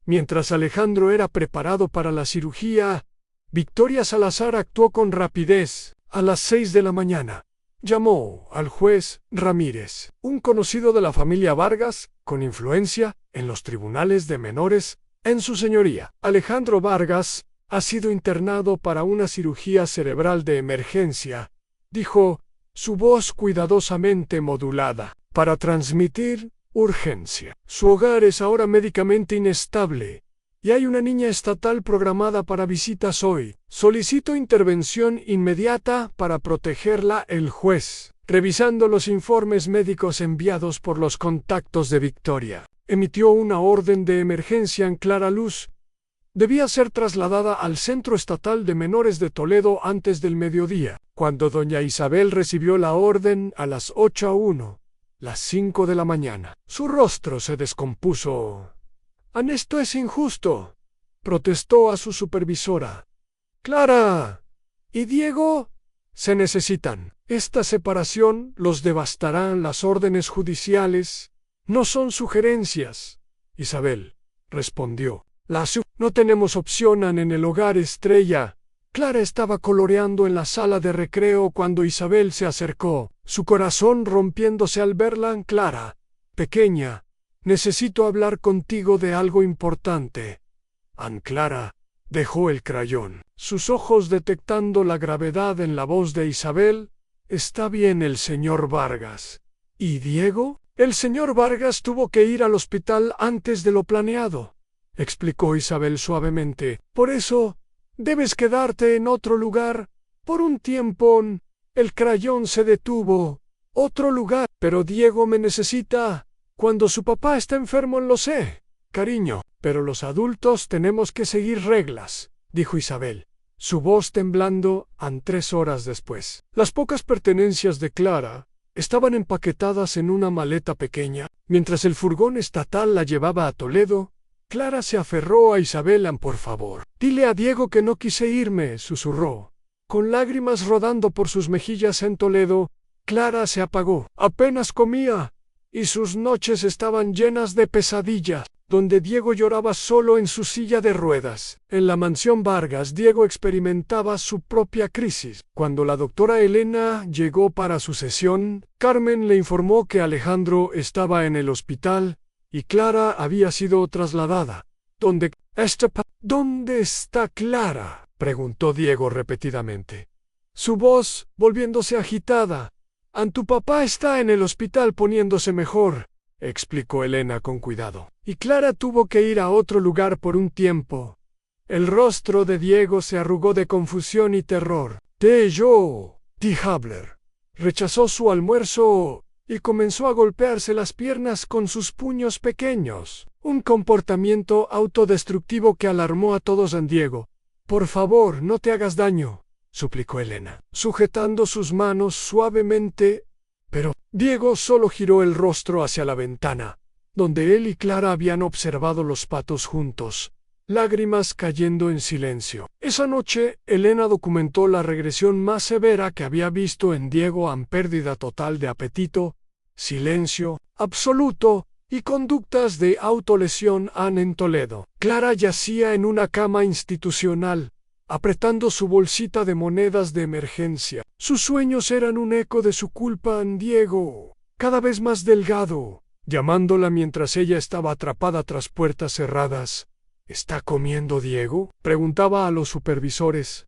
Mientras Alejandro era preparado para la cirugía, Victoria Salazar actuó con rapidez. A las 6 de la mañana, llamó al juez Ramírez, un conocido de la familia Vargas, con influencia en los tribunales de menores, en su señoría. Alejandro Vargas ha sido internado para una cirugía cerebral de emergencia, dijo, su voz cuidadosamente modulada, para transmitir urgencia. Su hogar es ahora médicamente inestable, y hay una niña estatal programada para visitas hoy. Solicito intervención inmediata para protegerla. El juez, revisando los informes médicos enviados por los contactos de Victoria, emitió una orden de emergencia en clara luz. Debía ser trasladada al Centro Estatal de Menores de Toledo antes del mediodía. Cuando doña Isabel recibió la orden a las 8:01, las 5 de la mañana, su rostro se descompuso. «Ann, esto es injusto», protestó a su supervisora. «Clara y Diego se necesitan. Esta separación los devastarán las órdenes judiciales. No son sugerencias». Isabel respondió. No tenemos opción, Ann, en el hogar Estrella. Clara estaba coloreando en la sala de recreo cuando Isabel se acercó, su corazón rompiéndose al verla. «Clara, pequeña, necesito hablar contigo de algo importante». Ann Clara dejó el crayón, sus ojos detectando la gravedad en la voz de Isabel. «Está bien el señor Vargas. ¿Y Diego?» «El señor Vargas tuvo que ir al hospital antes de lo planeado», explicó Isabel suavemente. «Por eso debes quedarte en otro lugar por un tiempo». El crayón se detuvo. «Otro lugar. Pero Diego me necesita. Cuando su papá está enfermo, lo sé, cariño. Pero los adultos tenemos que seguir reglas», dijo Isabel, su voz temblando. 3 horas después, las pocas pertenencias de Clara estaban empaquetadas en una maleta pequeña. Mientras el furgón estatal la llevaba a Toledo, Clara se aferró a Isabel. «Ann, por favor, dile a Diego que no quise irme», susurró. Con lágrimas rodando por sus mejillas en Toledo, Clara se apagó. Apenas comía, y sus noches estaban llenas de pesadillas, donde Diego lloraba solo en su silla de ruedas. En la mansión Vargas, Diego experimentaba su propia crisis. Cuando la doctora Elena llegó para su sesión, Carmen le informó que Alejandro estaba en el hospital y Clara había sido trasladada. ¿Dónde está Clara?», preguntó Diego repetidamente, su voz volviéndose agitada. «Ann, tu papá está en el hospital poniéndose mejor», explicó Elena con cuidado. «Y Clara tuvo que ir a otro lugar por un tiempo». El rostro de Diego se arrugó de confusión y terror. «Yo», dijo Habler. Rechazó su almuerzo y comenzó a golpearse las piernas con sus puños pequeños, un comportamiento autodestructivo que alarmó a todos. «Ann, Diego, por favor, no te hagas daño», suplicó Elena, sujetando sus manos suavemente. Pero Diego solo giró el rostro hacia la ventana, donde él y Clara habían observado los patos juntos, lágrimas cayendo en silencio. Esa noche, Elena documentó la regresión más severa que había visto en Diego: pérdida total de apetito, silencio absoluto y conductas de autolesión en Toledo. Clara yacía en una cama institucional, apretando su bolsita de monedas de emergencia. Sus sueños eran un eco de su culpa. Diego, cada vez más delgado, llamándola mientras ella estaba atrapada tras puertas cerradas. ¿Está comiendo Diego?, preguntaba a los supervisores.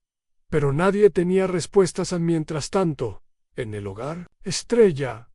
Pero nadie tenía respuestas. Mientras tanto, en el hogar, Estrella,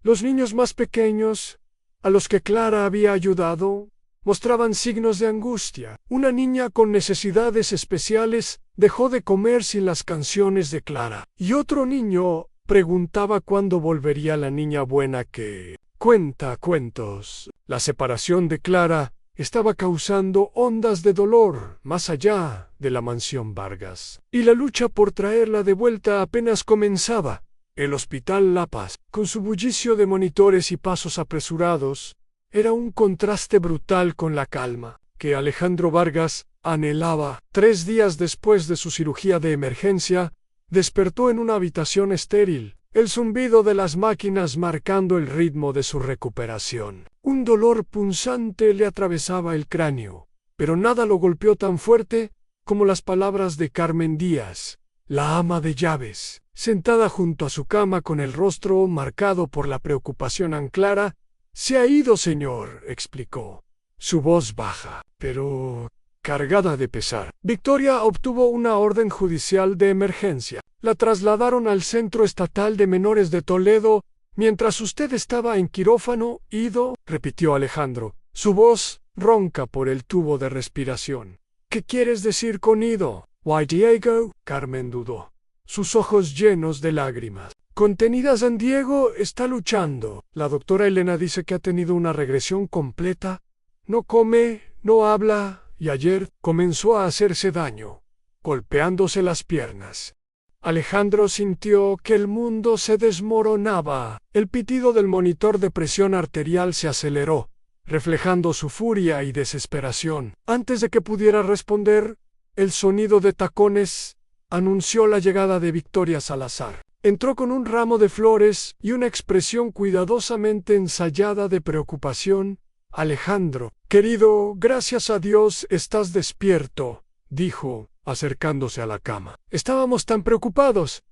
los niños más pequeños, a los que Clara había ayudado, mostraban signos de angustia. Una niña con necesidades especiales dejó de comer sin las canciones de Clara. Y otro niño preguntaba cuándo volvería la niña buena que cuenta cuentos. La separación de Clara estaba causando ondas de dolor más allá de la mansión Vargas. Y la lucha por traerla de vuelta apenas comenzaba. El Hospital La Paz, con su bullicio de monitores y pasos apresurados, era un contraste brutal con la calma que Alejandro Vargas anhelaba. 3 días después de su cirugía de emergencia, despertó en una habitación estéril, el zumbido de las máquinas marcando el ritmo de su recuperación. Un dolor punzante le atravesaba el cráneo, pero nada lo golpeó tan fuerte como las palabras de Carmen Díaz, la ama de llaves, sentada junto a su cama con el rostro marcado por la preocupación. Clara se ha ido, señor, explicó, su voz baja, pero cargada de pesar. Victoria obtuvo una orden judicial de emergencia. La trasladaron al Centro Estatal de Menores de Toledo mientras usted estaba en quirófano. Ido, repitió Alejandro, su voz ronca por el tubo de respiración. ¿Qué quieres decir con ido? Why, Diego, Carmen dudó, sus ojos llenos de lágrimas contenidas. Diego está luchando. La doctora Elena dice que ha tenido una regresión completa. No come, no habla, y ayer comenzó a hacerse daño, golpeándose las piernas. Alejandro sintió que el mundo se desmoronaba. El pitido del monitor de presión arterial se aceleró, reflejando su furia y desesperación. Antes de que pudiera responder, el sonido de tacones anunció la llegada de Victoria Salazar. Entró con un ramo de flores y una expresión cuidadosamente ensayada de preocupación. Alejandro, querido, gracias a Dios estás despierto, dijo, acercándose a la cama. Estábamos tan preocupados.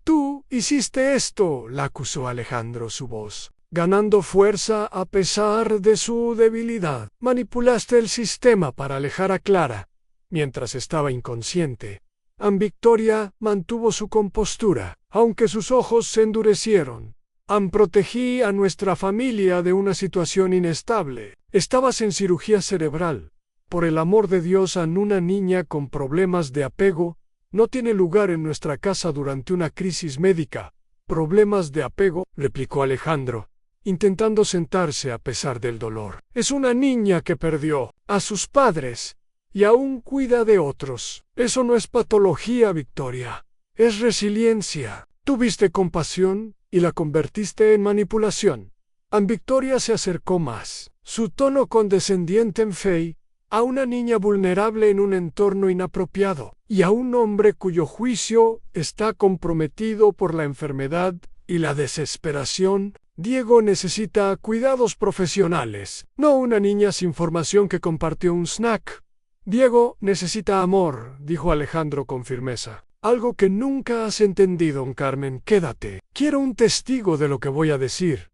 Tú hiciste esto, la acusó Alejandro, su voz ganando fuerza a pesar de su debilidad. Manipulaste el sistema para alejar a Clara, mientras estaba inconsciente. Victoria mantuvo su compostura, aunque sus ojos se endurecieron. Protegí a nuestra familia de una situación inestable. Estabas en cirugía cerebral. Por el amor de Dios, una niña con problemas de apego no tiene lugar en nuestra casa durante una crisis médica. ¿Problemas de apego?, replicó Alejandro, intentando sentarse a pesar del dolor. Es una niña que perdió a sus padres y aún cuida de otros. Eso no es patología, Victoria. Es resiliencia. Tuviste compasión y la convertiste en manipulación. Victoria se acercó más, su tono condescendiente en fe, a una niña vulnerable en un entorno inapropiado, y a un hombre cuyo juicio está comprometido por la enfermedad y la desesperación. Diego necesita cuidados profesionales, no una niña sin formación que compartió un snack. Diego necesita amor, dijo Alejandro con firmeza. Algo que nunca has entendido, Carmen. Quédate. Quiero un testigo de lo que voy a decir.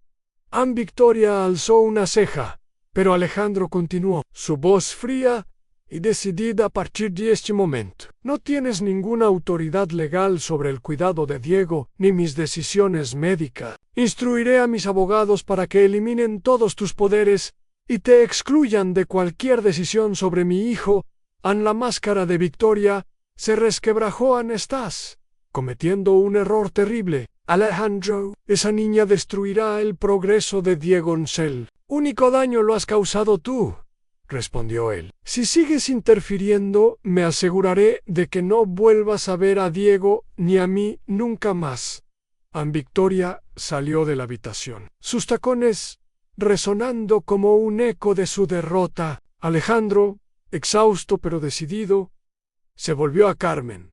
Victoria alzó una ceja, pero Alejandro continuó, su voz fría y decidida: a partir de este momento, no tienes ninguna autoridad legal sobre el cuidado de Diego ni mis decisiones médicas. Instruiré a mis abogados para que eliminen todos tus poderes y te excluyan de cualquier decisión sobre mi hijo. La máscara de Victoria se resquebrajó. Estás cometiendo un error terrible, Alejandro. Esa niña destruirá el progreso de Diego Nsel. Único daño lo has causado tú, respondió él. Si sigues interfiriendo, me aseguraré de que no vuelvas a ver a Diego ni a mí nunca más. Victoria salió de la habitación, sus tacones resonando como un eco de su derrota. Alejandro Exhausto pero decidido, se volvió a Carmen.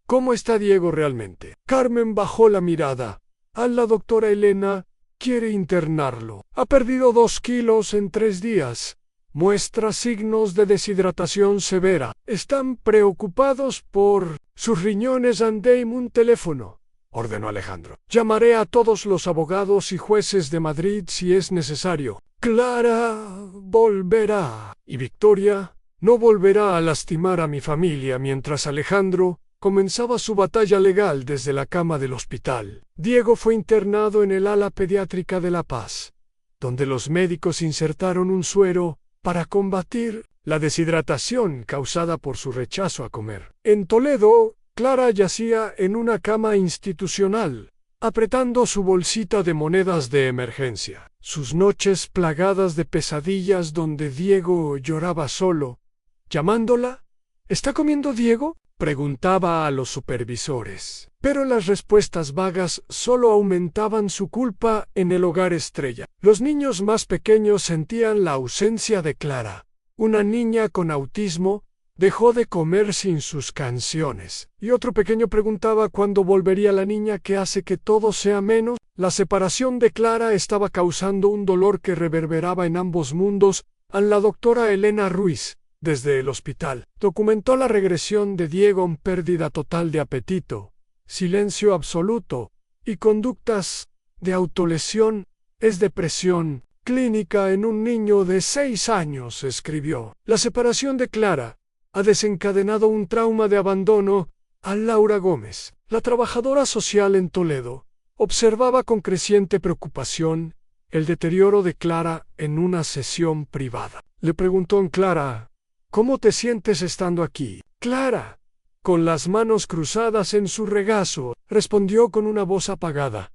¿Cómo está Diego realmente? Carmen bajó la mirada. La doctora Elena quiere internarlo. Ha perdido 2 kilos en 3 días. Muestra signos de deshidratación severa. Están preocupados por sus riñones. Andéme un teléfono, ordenó Alejandro. Llamaré a todos los abogados y jueces de Madrid si es necesario. Clara volverá. Y Victoria no volverá a lastimar a mi familia. Mientras Alejandro comenzaba su batalla legal desde la cama del hospital, Diego fue internado en el ala pediátrica de La Paz, donde los médicos insertaron un suero para combatir la deshidratación causada por su rechazo a comer. En Toledo, Clara yacía en una cama institucional, apretando su bolsita de monedas de emergencia. Sus noches plagadas de pesadillas donde Diego lloraba solo, llamándola. ¿Está comiendo Diego?, preguntaba a los supervisores. Pero las respuestas vagas solo aumentaban su culpa en el hogar estrella. Los niños más pequeños sentían la ausencia de Clara. Una niña con autismo dejó de comer sin sus canciones. Y otro pequeño preguntaba cuándo volvería la niña que hace que todo sea menos. La separación de Clara estaba causando un dolor que reverberaba en ambos mundos. La doctora Elena Ruiz, desde el hospital, documentó la regresión de Diego en pérdida total de apetito, silencio absoluto y conductas de autolesión. Es depresión clínica en un niño de 6 años, escribió. La separación de Clara ha desencadenado un trauma de abandono. Laura Gómez, la trabajadora social en Toledo, observaba con creciente preocupación el deterioro de Clara en una sesión privada. Le preguntó a Clara: ¿cómo te sientes estando aquí? Clara, con las manos cruzadas en su regazo, respondió con una voz apagada: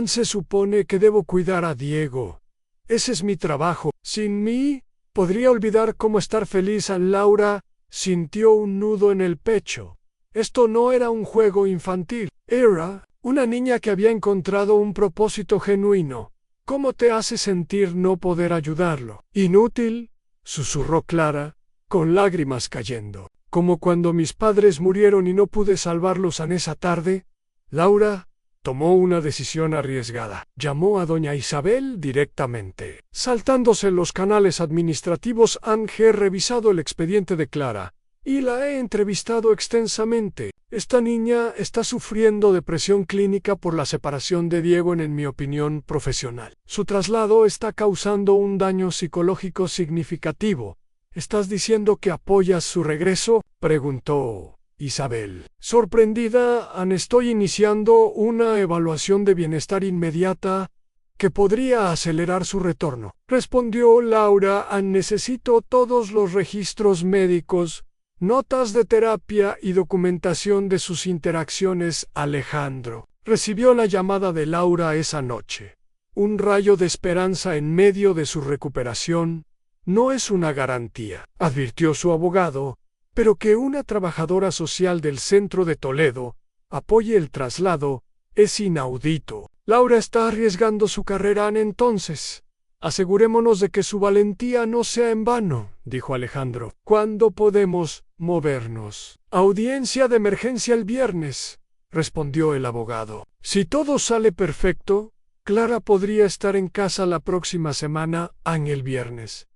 se supone que debo cuidar a Diego. Ese es mi trabajo. Sin mí, podría olvidar cómo estar feliz. Laura sintió un nudo en el pecho. Esto no era un juego infantil. Era una niña que había encontrado un propósito genuino. ¿Cómo te hace sentir no poder ayudarlo? Inútil, susurró Clara, con lágrimas cayendo. Como cuando mis padres murieron y no pude salvarlos en esa tarde. Laura tomó una decisión arriesgada. Llamó a doña Isabel directamente. Saltándose los canales administrativos, han revisado el expediente de Clara y la he entrevistado extensamente. Esta niña está sufriendo depresión clínica por la separación de Diego en mi opinión profesional. Su traslado está causando un daño psicológico significativo. ¿Estás diciendo que apoyas su regreso?, preguntó Isabel. Sorprendida, estoy iniciando una evaluación de bienestar inmediata que podría acelerar su retorno, respondió Laura. Necesito todos los registros médicos, notas de terapia y documentación de sus interacciones. Alejandro recibió la llamada de Laura esa noche. Un rayo de esperanza en medio de su recuperación. No es una garantía, advirtió su abogado, pero que una trabajadora social del centro de Toledo apoye el traslado es inaudito. Laura está arriesgando su carrera. Entonces, asegurémonos de que su valentía no sea en vano, dijo Alejandro. ¿Cuándo podemos movernos? Audiencia de emergencia el viernes, respondió el abogado. Si todo sale perfecto, Clara podría estar en casa la próxima semana, el viernes.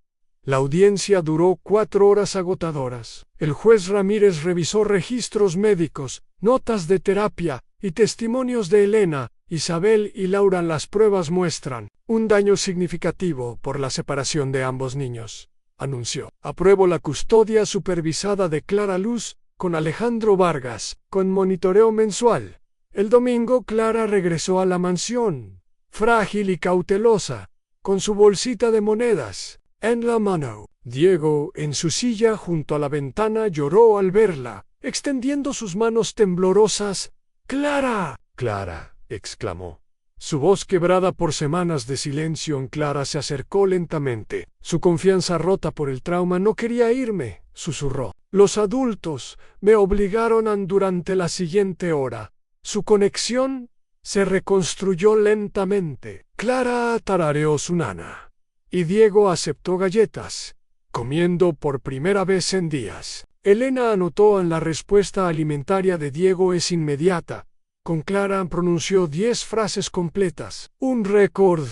La audiencia duró 4 horas agotadoras. El juez Ramírez revisó registros médicos, notas de terapia y testimonios de Elena, Isabel y Laura. Las pruebas muestran un daño significativo por la separación de ambos niños, anunció. Apruebo la custodia supervisada de Clara Luz con Alejandro Vargas, con monitoreo mensual. El domingo Clara regresó a la mansión, frágil y cautelosa, con su bolsita de monedas en la mano. Diego, en su silla junto a la ventana, lloró al verla, extendiendo sus manos temblorosas. «¡Clara! ¡Clara!», exclamó. Su voz quebrada por semanas de silencio. Clara se acercó lentamente. Su confianza rota por el trauma. «No quería irme», susurró. «Los adultos me obligaron durante la siguiente hora». Su conexión se reconstruyó lentamente. Clara tarareó su nana. Y Diego aceptó galletas comiendo por primera vez en días. Elena anotó en la respuesta alimentaria de Diego es inmediata. Con Clara pronunció 10 frases completas. Un récord.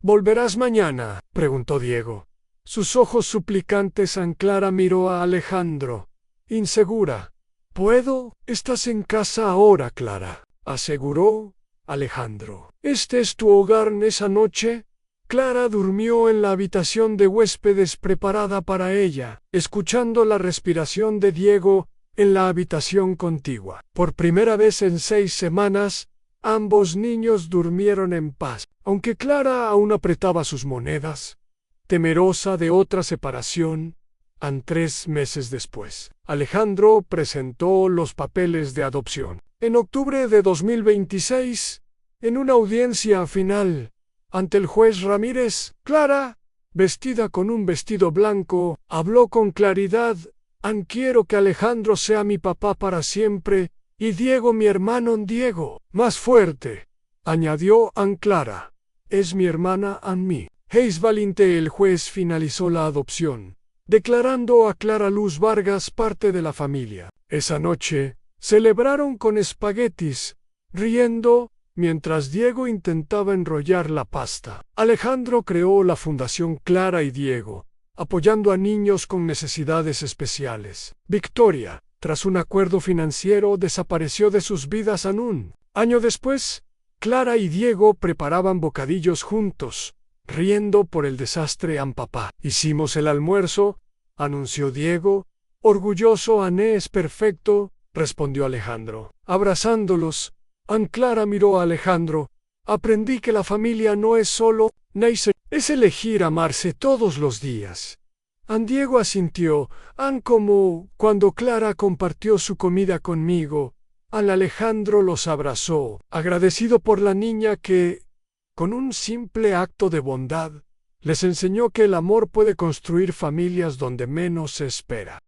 ¿Volverás mañana?, preguntó Diego. Sus ojos suplicantes. Clara miró a Alejandro, insegura. ¿Puedo? Estás en casa ahora, Clara, aseguró Alejandro. ¿Este es tu hogar esa noche? Clara durmió en la habitación de huéspedes preparada para ella, escuchando la respiración de Diego en la habitación contigua. Por primera vez en 6 semanas, ambos niños durmieron en paz, aunque Clara aún apretaba sus monedas, temerosa de otra separación. 3 meses después, Alejandro presentó los papeles de adopción. En octubre de 2026, en una audiencia final, ante el juez Ramírez, Clara, vestida con un vestido blanco, habló con claridad. Quiero que Alejandro sea mi papá para siempre, y Diego mi hermano. Diego, más fuerte, añadió Clara. Es mi hermana mí. Heis Valinte. El juez finalizó la adopción, declarando a Clara Luz Vargas parte de la familia. Esa noche, celebraron con espaguetis, riendo, mientras Diego intentaba enrollar la pasta. Alejandro creó la Fundación Clara y Diego, apoyando a niños con necesidades especiales. Victoria, tras un acuerdo financiero, desapareció de sus vidas. Un año después, Clara y Diego preparaban bocadillos juntos, riendo por el desastre. Papá, hicimos el almuerzo, anunció Diego, orgulloso. Es perfecto, respondió Alejandro. Abrazándolos, Clara miró a Alejandro. Aprendí que la familia no es solo nacer, es elegir amarse todos los días. Diego asintió. Como cuando Clara compartió su comida conmigo. Alejandro los abrazó, agradecido por la niña que, con un simple acto de bondad, les enseñó que el amor puede construir familias donde menos se espera.